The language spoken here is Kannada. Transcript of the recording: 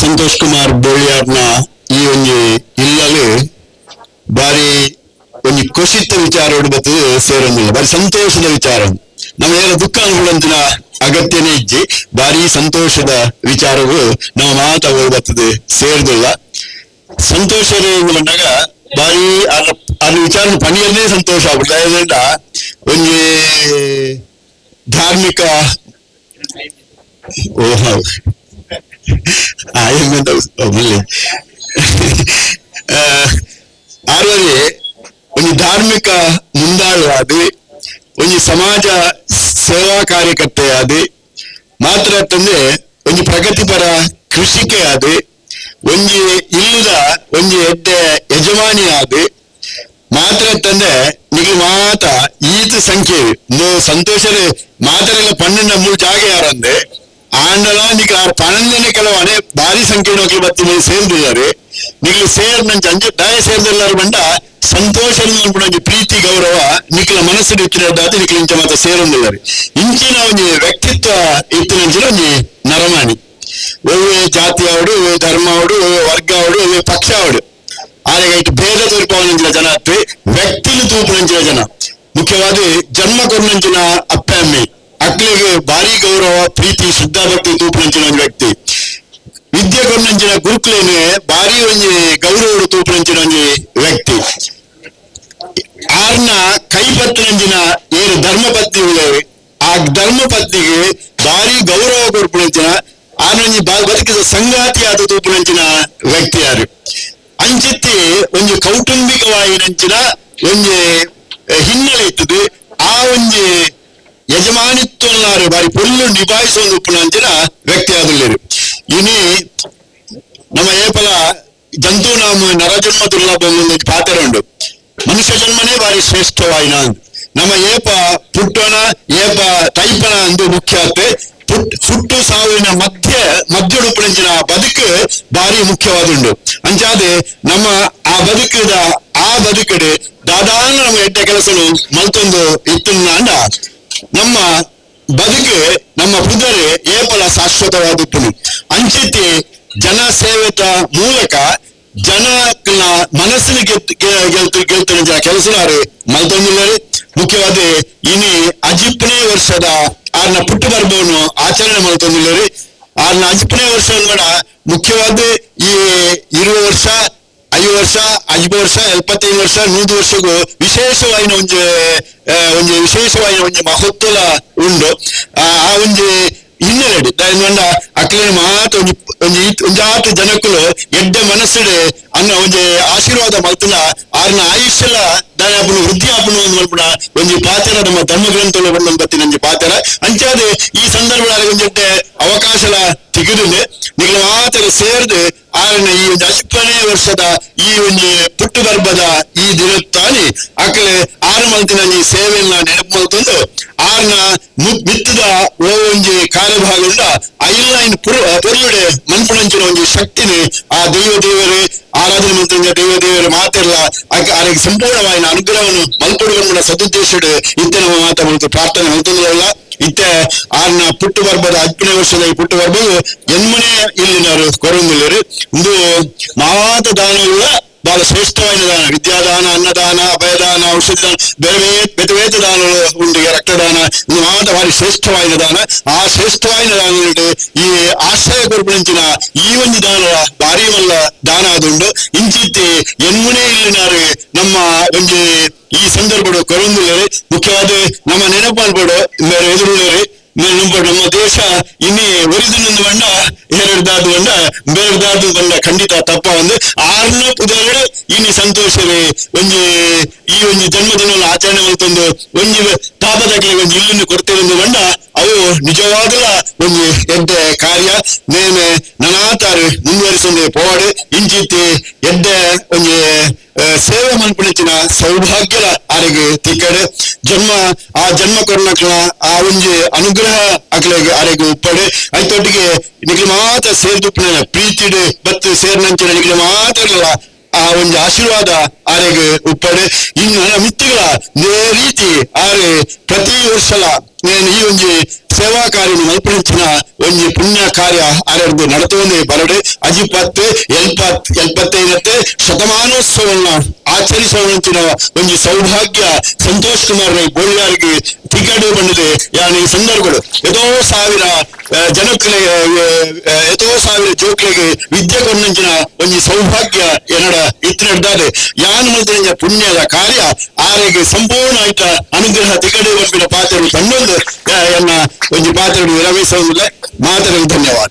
ಸಂತೋಷ್ ಕುಮಾರ್ ಬೋಳಿಯಾರ್ನ ಈ ಒಂದು ಇಲ್ಲಲು ಬಾರಿ ಒಂದು ಕುಸಿತ ವಿಚಾರ ಬರ್ತದೆ ಸೇರೊಂದಿಲ್ಲ ಬಾರಿ ಸಂತೋಷದ ವಿಚಾರ ನಮ್ಮ ಏನ ದುಃಖ ಅನ್ಕೊಳ್ಳಂತಿನ ಅಗತ್ಯನೇ ಇಜ್ಜಿ ಬಾರಿ ಸಂತೋಷದ ವಿಚಾರವು ನಮ್ಮ ಮಾತಾಗ ಬರ್ತದೆ ಸೇರಿದಿಲ್ಲ ಸಂತೋಷ ಬಂದಾಗ ಬಾರಿ ಅದ್ರ ವಿಚಾರ ಪಣಿಯಲ್ಲೇ ಸಂತೋಷ ಆಗ್ಬಿಡ್ತಾ ಯಾಕಂದ್ರೆ ಒಂದು ಧಾರ್ಮಿಕ ಆರವರೆ ಒಂದು ಧಾರ್ಮಿಕ ಮುಂದಾಳುವಾದ ಒಂದು ಸಮಾಜ ಸೇವಾ ಕಾರ್ಯಕರ್ತೆ ಆದ ಮಾತ್ರ ತಂದೆ ಒಂದು ಪ್ರಗತಿಪರ ಕೃಷಿಕೆ ಆದ ಒಂದು ಇಲ್ಲದ ಒಂದು ಎಡ್ಡೆ ಯಜಮಾನಿ ಆದ ಮಾತ್ರ ತಂದೆ ನಿಮಗೆ ಮಾತ ಈತ ಸಂಖ್ಯೆ ಸಂತೋಷದ ಮಾತರೆಲ್ಲ ಪನ್ನೆಂಡ ಮೂರು ಜಾಗ ಯಾರಂದ್ರೆ ಆಂಡಲ ನಿಗ ಪನ್ನೊಂದನೇ ಕೆಲವನೇ ಭಾರಿ ಸಂಖ್ಯೆ ನೋಕಿ ಬತ್ತಿ ನೀವು ಸೇರ್ದಿದ್ದಾರೆ ನೀವು ನಂಚೆ ಅಂಜೆ ದಯ ಸೇರ್ದಿಲ್ಲಾರು ಬಂಡ ಸಂತೋಷ ಪ್ರೀತಿ ಗೌರವ ನಿಖಲ ಮನಸ್ಸು ಇತ್ತಿನದಾತ ನಿಖಲ ಇಂಚ ಮಾತ್ರ ಸೇರೊಂದಿದ್ದಾರೆ ಇಂಚಿನ ಒಂದು ವ್ಯಕ್ತಿತ್ವ ಇತ್ತಿನ ಒಂದು ನರಮಾಣಿ ಒವ್ವೇ ಜಾತಿ ಆವಡು ಒವ್ವೇ ಧರ್ಮ ಆವಡು ಒವ್ವೇ ವರ್ಗ ಆವಡು ಒವ್ವೇ ಪಕ್ಷ ಆವಡು ಆರೆಗೆ ಇಟ್ಟು ಭೇದ ತೋರ್ಪವನಂಚಿನ ಜನ ಅತ್ವೆ ವ್ಯಕ್ತಿಲು ತೂಪುನಂಚಿನ ಜನ ಮುಖ್ಯವಾದ ಜನ್ಮ ಕೊರ್ನಂಚಿನ ಅಪ್ಪ ಅಮ್ಮೆ ಅಕ್ಲಿಗೆ ಭಾರಿ ಗೌರವ ಪ್ರೀತಿ ಶುದ್ಧ ಭಕ್ತಿ ತೂಪುನಂಚಿನ ಒಂದು ವ್ಯಕ್ತಿ ವಿದ್ಯೆ ಕೊರ್ನಂಚಿನ ಗುರುಕುಲೇನೆ ಭಾರಿ ಒಂದು ಗೌರವ ತೂಪುನಂಚಿನ ಒಂದು ವ್ಯಕ್ತಿ ಆರ್ನ ಕೈಪತ್ತನಂಚಿನ ಏನು ಧರ್ಮಪತ್ನಿ ಉಳ್ಳೇವೆ ಆ ಧರ್ಮಪತ್ನಿಗೆ ಭಾರಿ ಗೌರವ ಕೊರ್ಪುನಂಚಿನ ಆನೊಂದು ಬದುಕಿದ ಸಂಗಾತಿಯಾದ ತೂಪುನಂಚಿನ ವ್ಯಕ್ತಿ ಯಾರು ಅಂಚಿತ್ತಿ ಒಂದು ಕೌಟುಂಬಿಕವಾಗಿನಂಚಿನ ಒಂದು ಹಿನ್ನೆಲೆ ಇರ್ತದೆ ಆ ಒಂದು ಯಜಮಾನಿತ್ವನಾರು ಬಾರಿ ಪೊಲ್ಲು ನಿಭಾಯಿಸುವ ಉಪ್ಪುನಂಚಿನ ವ್ಯಕ್ತಿ ಆದಲ್ಲಿರು ಇನಿ ನಮ್ಮ ಏಪಲ ಜಂತು ನಾಮ ನರಜನ್ಮ ದುರ್ಲಭ ಪಾತ್ರ ಉಂಟು ಮನುಷ್ಯ ಜನ್ಮನೇ ಬಾರಿ ಶ್ರೇಷ್ಠವಾಯಿನ ನಮ್ಮ ಏಪ ಪುಟ್ಟನ ಏಪ ತೈಪನ ಅಂದು ಮುಖ್ಯ ಆತೆ ಹುಟ್ಟು ಸಾವಿನ ಮಧ್ಯಡುಪುನಂಚಿನ ಬದುಕು ಭಾರಿ ಮುಖ್ಯವಾದುಂಡು ಅಂಚಾದೆ ನಮ್ಮ ಆ ಬದುಕಡೆ ದಾದಾನ ನಮ್ಮ ಎಡ್ಡ ಕೆಲಸನು ಮಲ್ತೊಂದು ಇತ್ತುಂಡ ನಮ್ಮ ಬದುಕು ನಮ್ಮ ಪುದರೆ ಏಪಲ ಶಾಶ್ವತವಾದುಪ್ಪುನು ಅಂಚಿತಿ ಜನ ಸೇವೆತ ಮೂಲಕ ಜನನ ಮನಸ್ಸಿನ ಗೆಲ್ತಿನ ಕೆಲಸದಾರು ಮಲ್ತೊಂದಿಲ್ಲರು ಮುಖ್ಯವಾದ ಇನಿ ಅಜಿಪ್ಪನೇ ವರ್ಷದ ಆರ್ನ ಪುಟ್ಟು ಬರ್ಬವನ್ನು ಆಚರಣೆ ಮಾಡ್ತಂದಿಲ್ಲರಿ ಆರ್ನ ಅಜಿಪ್ಪನೇ ವರ್ಷ ಕೂಡ ಮುಖ್ಯವಾದ ಈ 20 ವರ್ಷ 5 ವರ್ಷ 5 ವರ್ಷ 75 ವರ್ಷ 100 ವರ್ಷಗೂ ವಿಶೇಷವಾದ ಒಂದು ವಿಶೇಷವಾದ ಒಂದು ಮಹತ್ವ ಉಂಡು ಆ ಒಂದು ಹಿನ್ನೆಲೆ ದಾಯಂಡ ಅಕ್ಲೇನ ಮಾತ್ರ ಒಂಜಾತು ಜನಕ್ಕಲು ಎಡ್ಡೆ ಮನಸ್ಸಿಡೆ ಅನ್ನ ಒಂದು ಆಶೀರ್ವಾದ ಮಲ್ತನ ಆರ್ನ ಆಯುಷ್ಯಲ ದಾಯಪುನ ವೃದ್ಧಿ ಆಪುನ ಮಲ್ಪುನ ಒಂದು ಪಾತ್ರ ನಮ್ಮ ಧರ್ಮ ಗ್ರಂಥಗಳು ಬಂದ ಬತ್ತಿ ನಂಜಿ ಪಾತ್ರ ಅಂಚಾದೆ ಈ ಸಂದರ್ಭದಲ್ಲಿ ಒಂದೆಡ್ಡೆ ಅವಕಾಶಲ ತೆಗೆದಿದೆ ನೀವು ಮಾತ್ರ ಸೇರಿದು ಆರ್ನ ಈ ಒಂದು 10ನೇ ವರ್ಷದ ಈ ಒಂದು ಪುಟ್ಟು ಗರ್ಭದ ಈ ದಿನತ್ತಾನೆ ಆಕಲೆ ಆರು ಮಲ್ತಿನ ಈ ಸೇವೆಯನ್ನ ನೆನಪು ಮಲ್ತಂದು ಆರ್ನ ಮಿತ್ತದ ಒಂದು ಕಾರ್ಯಭಾಗದಿಂದ ಐಲ್ಲ ಇನ್ ಪೊರ್ಲುಡೆ ಮನ್ಪುಣಂಚಿನ ಒಂದು ಶಕ್ತಿನಿ ಆ ದೇವರು ಆರಾಧನೆ ಮಂತ್ರ ದೇವರು ಮಾತೆಲ್ಲ ಆರಿಗೆ ಸಂಪೂರ್ಣವಾಗಿ ಅನುಗ್ರಹವನ್ನು ಮಲ್ಪಡುವ ಸದುದ್ದೇಶಡು ಇತ್ತೆ ನಮ್ಮ ಮಾತಾ ಪ್ರಾರ್ಥನೆ ಮಲ್ತಂದ್ರಲ್ಲ ಇತ್ತೆ ಆರ್ನ ಪುಟ್ಟು ಬರ್ಬದ 10ನೇ ವರ್ಷದ ಈ ಪುಟ್ಟು ಬರ್ಬದು ಎನ್ಮನೆ ಇಲ್ಲಿನವರು ಕೊರೊಂದಿಲ್ಲರು ಒಂದು ಮಾತ ದಾನವುಳ್ಳ ಬಹಳ ಶ್ರೇಷ್ಠವಾದ ದಾನ ವಿದ್ಯಾದಾನ ಅನ್ನದಾನ ಅಭಯದಾನ ಔಷಧಿ ದಾನ ಬೇರೆ ಬೇರೆ ದಾನಗಳು ಉಂಟು ರಕ್ತದಾನ ಇದು ಮಾತ ಭಾರಿ ಶ್ರೇಷ್ಠವಾದ ದಾನ ಆ ಶ್ರೇಷ್ಠವಾದ ದಾನ ಈ ಆಶ್ರಯ ಕೊರ್ಪುನಂಚಿನ ಈ ಒಂದು ದಾನ ಭಾರಿ ಮಲ್ಲ ದಾನ ಅದುಂಡು ಇಂಚಿತ್ತಿ ಎನ್ಮುನೆ ಇಲ್ಲಿನಾರು ನಮ್ಮ ಒಂದು ಈ ಸಂದರ್ಭ ಕೊರೊಂದಿಲ್ಲರಿ ಮುಖ್ಯವಾದ ನಮ್ಮ ನೆನಪಲ್ಪಡು ಎದುರುಳ್ಳರಿ ನಮ್ಮ ದೇಶ ಇನ್ನೇ ಒರಿಜಿನಲ್ ಬಂಡ ಎರಡ್ದಾದು ಬಂಡ ಬೇರೆದಾದು ಬಂಡ ಖಂಡಿತ ತಪ್ಪ ಒಂದು ಆರ್ನ ಪುದರಡು ಇನ್ನು ಸಂತೋಷವೇ ಒಂದು ಈ ಒಂದು ಜನ್ಮದಿನವನ್ನು ಆಚರಣೆ ಮಾಡ್ತಂದು ಒಂದು ಪಾಪದಾಗಲಿ ಒಂದು ಇಲ್ಲನ್ನು ಕೊಡ್ತೇವೆ ಒಂದು ಬಂಡ ಅವು ನಿಜವಾಗಲ ಒಂದು ಎಡ್ಡೆ ಕಾರ್ಯ ನೇನೆ ನನಾತಾರು ಮುಂದುವರಿಸಂದೆ ಪೋವಾಡು ಇಂಚಿತ್ತಿ ಎಡ್ಡೆ ಒಂದು ಸೇವೆ ಮಲ್ಪಣಿಚಿನ ಸೌಭಾಗ್ಯಲ ಆರೆಗೆ ತಿಕ್ಕಡೆ ಆ ಜನ್ಮ ಕೊರ್ನಕ್ಲ ಆ ಒಂದು ಅನುಗ್ರಹ ಅಕ್ಲೆಗೆ ಆರೆಗೆ ಉಪ್ಪಡೆ ಐತೊಟ್ಟಿಗೆ ನಿಖಿಲ ಮಾತ್ರ ಸೇರ್ದುಪ್ಪನ ಪ್ರೀತಿಡು ಬತ್ತು ಸೇರ್ನಂಚಿನ ನಿಖಿಲ ಮಾತ್ರ ಆ ಒಂದು ಆಶೀರ್ವಾದ ಆರೆಗೆ ಉಪ್ಪಡೆ ಇನ್ನು ಮಿತ್ತಿಗಳ ರೀತಿ ಆರೆ ಪ್ರತಿ ವರ್ಷಲ ಈ ಒಂದು ಸೇವಾ ಕಾರ್ಯ ಮಲ್ಪಣಿಂಚಿನ ಒಂದು ಪುಣ್ಯ ಕಾರ್ಯ ಆರೆದು ನಡೆದುವಂದೇ ಬರಡೆ ಅಜಿಪತ್ ಎಲ್ಪತ್ತೈದತ್ತೆ ಶತಮಾನೋತ್ಸವನ್ನ ಆಚರಿಸುವಂತಿನ ಒಂದು ಸೌಭಾಗ್ಯ ಸಂತೋಷ್ ಕುಮಾರ್ ರೈ ಬೋಳಿಯಾರಿಗೆ ಟಿಕೆಟ್ ಬಂದಿದೆ ಯಾನಿ ಸಂದರ್ಭಗಳು ಎದೋ ಸಾವಿರ ಜನಕ್ಕಳಿಗೆ ಎದೋ ಸಾವಿರ ಜೋಕ್ಲಿಗೆ ವಿದ್ಯೆ ಕೊನ್ನಂಚಿನ ಒಂದು ಸೌಭಾಗ್ಯ ಏನಡ ಇತ್ತಿನಡ್ದಾದೆ ಯಾನ್ ಮಂತ್ರ ಪುಣ್ಯದ ಕಾರ್ಯ ಆರೆಗೆ ಸಂಪೂರ್ಣ ಆಯ್ತ ಅನುಗ್ರಹ ಟಿಕೆಟ್ ಬಂದಿನ ಪಾತ್ರರು ತನ್ನೊಂದು ಎನ್ನ ಒಂದು ಪಾತ್ರರು ವಿರಮಿಸುವುದಿಲ್ಲ ಮಾತರಿಗೆ ಧನ್ಯವಾದ.